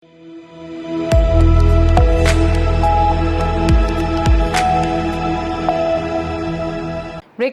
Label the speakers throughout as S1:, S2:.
S1: Break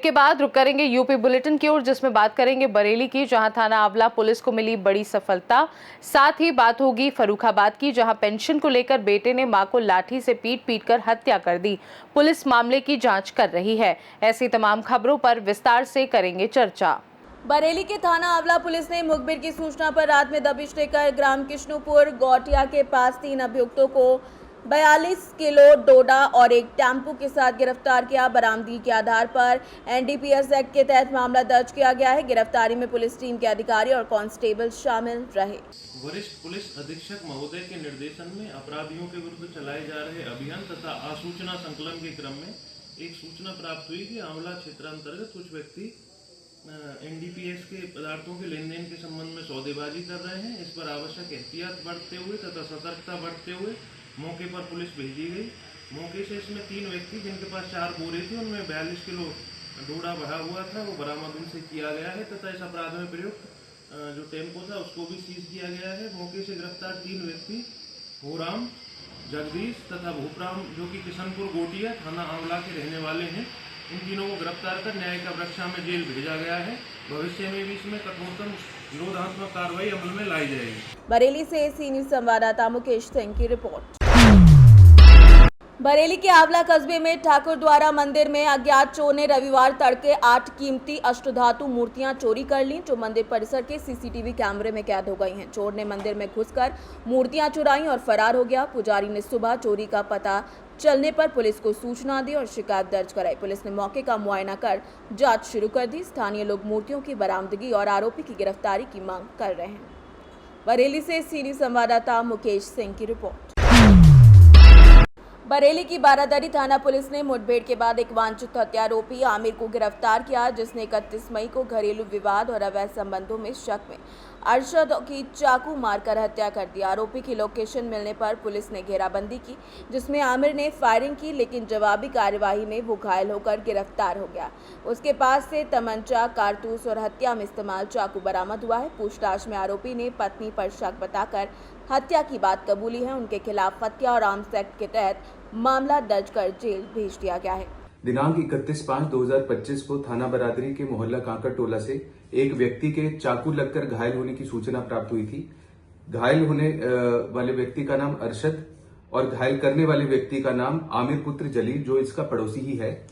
S1: के बाद रुक करेंगे यूपी बुलेटिन की ओर, जिसमें बात करेंगे बरेली की, जहां थाना आंवला पुलिस को मिली बड़ी सफलता। साथ ही बात होगी फर्रुखाबाद की, जहां पेंशन को लेकर बेटे ने मां को लाठी से पीट कर हत्या कर दी। पुलिस मामले की जांच कर रही है। ऐसी तमाम खबरों पर विस्तार से करेंगे चर्चा।
S2: बरेली के थाना आंवला पुलिस ने मुखबिर की सूचना पर रात में दबिश देकर ग्राम कृष्णपुर गौटिया के पास 3 अभियुक्तों को 42 किलो डोडा और एक टेम्पो के साथ गिरफ्तार किया। बरामदगी के आधार पर एनडीपीएस एक्ट के तहत मामला दर्ज किया गया है। गिरफ्तारी में पुलिस टीम के अधिकारी और कांस्टेबल शामिल रहे।
S3: वरिष्ठ पुलिस अधीक्षक महोदय के निर्देशन में अपराधियों के विरुद्ध चलाए जा रहे अभियान तथा आसूचना संकलन के क्रम में एक सूचना प्राप्त हुई कि आंवला क्षेत्रांतर्गत कुछ व्यक्ति एनडीपीएस के पदार्थों के लेन देन के संबंध में सौदेबाजी कर रहे हैं। इस पर आवश्यक एहतियात बरतते हुए तथा सतर्कता बरतते हुए मौके पर पुलिस भेजी गई। मौके से इसमें 3 व्यक्ति जिनके पास 4 बोरे थे, उनमें 42 किलो डोडा भरा हुआ था, वो बरामद उनसे किया गया है तथा इस अपराध में प्रयुक्त जो टेम्पो था उसको भी सीज किया गया है। मौके से गिरफ्तार 3 व्यक्ति होराम, जगदीश तथा भूपराम, जो कि किशनपुर गोटिया थाना आंवला के रहने वाले हैं, इन तीनों को गिरफ्तार कर न्यायिक अभिरक्षा में जेल भेजा गया है। भविष्य में भी इसमें कठोरतम विरोधात्मक कार्रवाई अमल में लाई जाएगी।
S2: बरेली से सी न्यूज संवाददाता मुकेश सिंह की रिपोर्ट। बरेली के आंवला कस्बे में ठाकुर द्वारा मंदिर में अज्ञात चोर ने रविवार तड़के 8 कीमती अष्टधातु मूर्तियां चोरी कर लीं, जो मंदिर परिसर के सीसीटीवी कैमरे में कैद हो गई हैं। चोर ने मंदिर में घुसकर मूर्तियां चुराई और फरार हो गया। पुजारी ने सुबह चोरी का पता चलने पर पुलिस को सूचना दी और शिकायत दर्ज कराई। पुलिस ने मौके का मुआयना कर जांच शुरू कर दी। स्थानीय लोग मूर्तियों की बरामदगी और आरोपी की गिरफ्तारी की मांग कर रहे हैं। बरेली से सी न्यूज संवाददाता मुकेश सिंह की रिपोर्ट। बरेली की बारादरी थाना पुलिस ने मुठभेड़ के बाद एक वांछित हत्यारोपी आमिर को गिरफ्तार किया, जिसने 31 मई को घरेलू विवाद और अवैध संबंधों में शक में अरशद की चाकू मारकर हत्या कर दी। आरोपी की लोकेशन मिलने पर पुलिस ने घेराबंदी की, जिसमें आमिर ने फायरिंग की, लेकिन जवाबी कार्यवाही में वो घायल होकर गिरफ्तार हो गया। उसके पास से तमंचा, कारतूस और हत्या में इस्तेमाल चाकू बरामद हुआ है। पूछताछ में आरोपी ने पत्नी पर शक बताकर हत्या की बात कबूली है। उनके खिलाफ हत्या और आर्म्स एक्ट के तहत मामला दर्ज कर जेल भेज दिया गया है।
S4: दिनांक 31/5/2025 को थाना बरादरी के मोहल्ला कांकर टोला से एक व्यक्ति के चाकू लगकर घायल होने की सूचना प्राप्त हुई थी। घायल होने वाले व्यक्ति का नाम अरशद और घायल करने वाले व्यक्ति का नाम आमिर पुत्र जलील, जो इसका पड़ोसी ही है।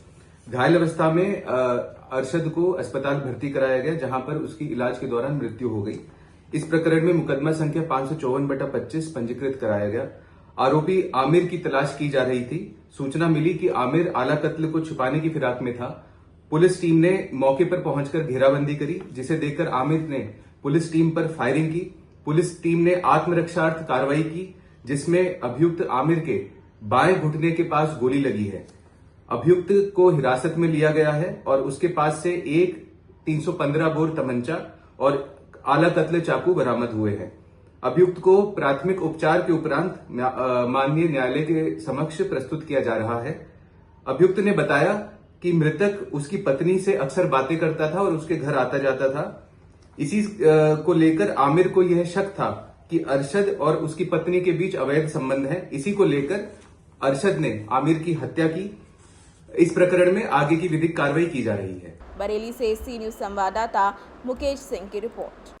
S4: घायल अवस्था में अरशद को अस्पताल भर्ती कराया गया, जहां पर उसकी इलाज के दौरान मृत्यु हो गई। इस प्रकरण में मुकदमा संख्या 554/25 पंजीकृत कराया गया। आरोपी आमिर की तलाश की जा रही थी। सूचना मिली कि आमिर आला कत्ल को छुपाने की फिराक में था। पुलिस टीम ने मौके पर पहुंचकर घेराबंदी करी, जिसे देखकर आमिर ने पुलिस टीम पर फायरिंग की। पुलिस टीम ने आत्मरक्षार्थ कार्रवाई की, जिसमें अभियुक्त आमिर के बाएं घुटने के पास गोली लगी है। अभियुक्त को हिरासत में लिया गया है और उसके पास से एक 315 बोर तमंचा और आला कत्ल चाकू बरामद हुए हैं। अभियुक्त को प्राथमिक उपचार के उपरांत माननीय न्यायालय के समक्ष प्रस्तुत किया जा रहा है। अभियुक्त ने बताया कि मृतक उसकी पत्नी से अक्सर बातें करता था और उसके घर आता जाता था। इसी को लेकर आमिर को यह शक था कि अरशद और उसकी पत्नी के बीच अवैध संबंध है। इसी को लेकर अरशद ने आमिर की हत्या की। इस प्रकरण में आगे की विधिक कार्रवाई की जा रही है।
S2: बरेली से सी न्यूज संवाददाता मुकेश सिंह की रिपोर्ट।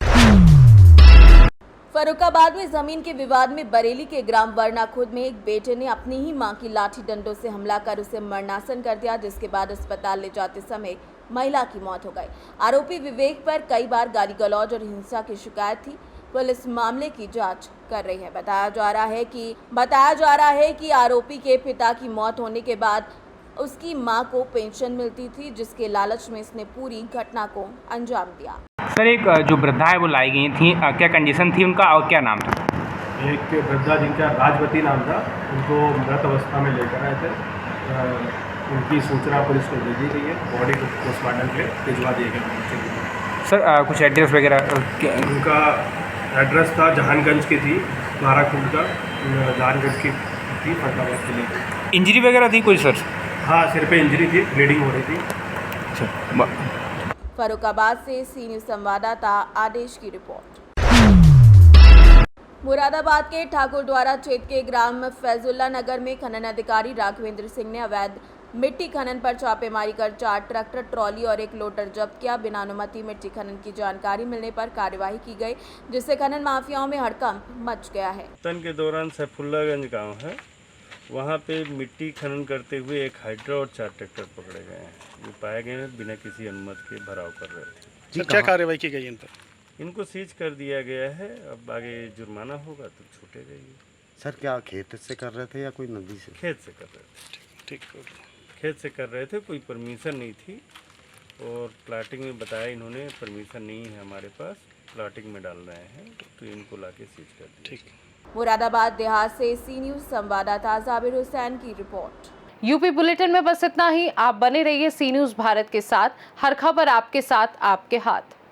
S2: फर्रुखाबाद में जमीन के विवाद में बरेली के ग्राम वरनाखुद में एक बेटे ने अपनी ही मां की लाठी डंडों से हमला कर उसे मरणासन कर दिया, जिसके बाद अस्पताल ले जाते समय महिला की मौत हो गई। आरोपी विवेक पर कई बार गाली गलौज और हिंसा की शिकायत थी। पुलिस मामले की जांच कर रही है। बताया जा रहा है कि आरोपी के पिता की मौत होने के बाद उसकी मां को पेंशन मिलती थी, जिसके लालच में इसने पूरी घटना को अंजाम दिया।
S5: सर, एक जो वृद्धा है वो लाई गई थी, क्या कंडीशन थी उनका और क्या नाम था?
S6: एक वृद्धा जिनका राजवती नाम था, उनको मृत अवस्था में लेकर आए थे। उनकी सूचना पुलिस को दे दी गई है। बॉडी को पोस्टमार्टम के लिए भिजवा दिए गए।
S5: सर, कुछ एड्रेस वगैरह?
S6: उनका एड्रेस था जहानगंज की थी, बाराखुंड का जहानगंज की थी, फर्रुखाबाद के लिए।
S5: इंजरी वगैरह थी कोई सर?
S6: हाँ, सिर पे इंजरी थी, ब्लीडिंग हो रही थी।
S5: अच्छा।
S2: फर्रुखाबाद से सी न्यूज संवाददाता आदेश की रिपोर्ट। मुरादाबाद के ठाकुरद्वारा क्षेत्र के ग्राम फैजुल्ला नगर में खनन अधिकारी राघवेंद्र सिंह ने अवैध मिट्टी खनन पर छापेमारी कर 4 ट्रैक्टर ट्रॉली और 1 लोडर जब्त किया। बिना अनुमति मिट्टी खनन की जानकारी मिलने पर कार्यवाही की गई, जिससे खनन माफियाओं में हड़कंप मच गया है।
S7: तन के दौरान सैफुल्लागंज गांव है, वहां पे मिट्टी खनन करते हुए एक हाइड्रा और 4 ट्रैक्टर पकड़े गए हैं, जो पाए गए हैं बिना किसी अनुमति के भराव कर रहे थे।
S8: क्या कार्रवाई की गई इन पर?
S7: इनको सीज कर दिया गया है, अब आगे जुर्माना होगा तो छूटेगा ये।
S9: सर क्या खेत से कर रहे थे या कोई नदी से?
S7: खेत से कर रहे थे।
S8: ठीक।
S7: खेत से कर रहे थे, कोई परमिशन नहीं थी और प्लाटिंग में बताया इन्होंने परमिशन नहीं है हमारे पास, प्लाटिंग में डाल रहे हैं, तो इनको लाके सीज कर दिया।
S8: ठीक।
S2: मुरादाबाद देहात से सी न्यूज संवाददाता जाबिर हुसैन की रिपोर्ट।
S1: यूपी बुलेटिन में बस इतना ही। आप बने रहिए सी न्यूज भारत के साथ। हर खबर आपके साथ, आपके हाथ।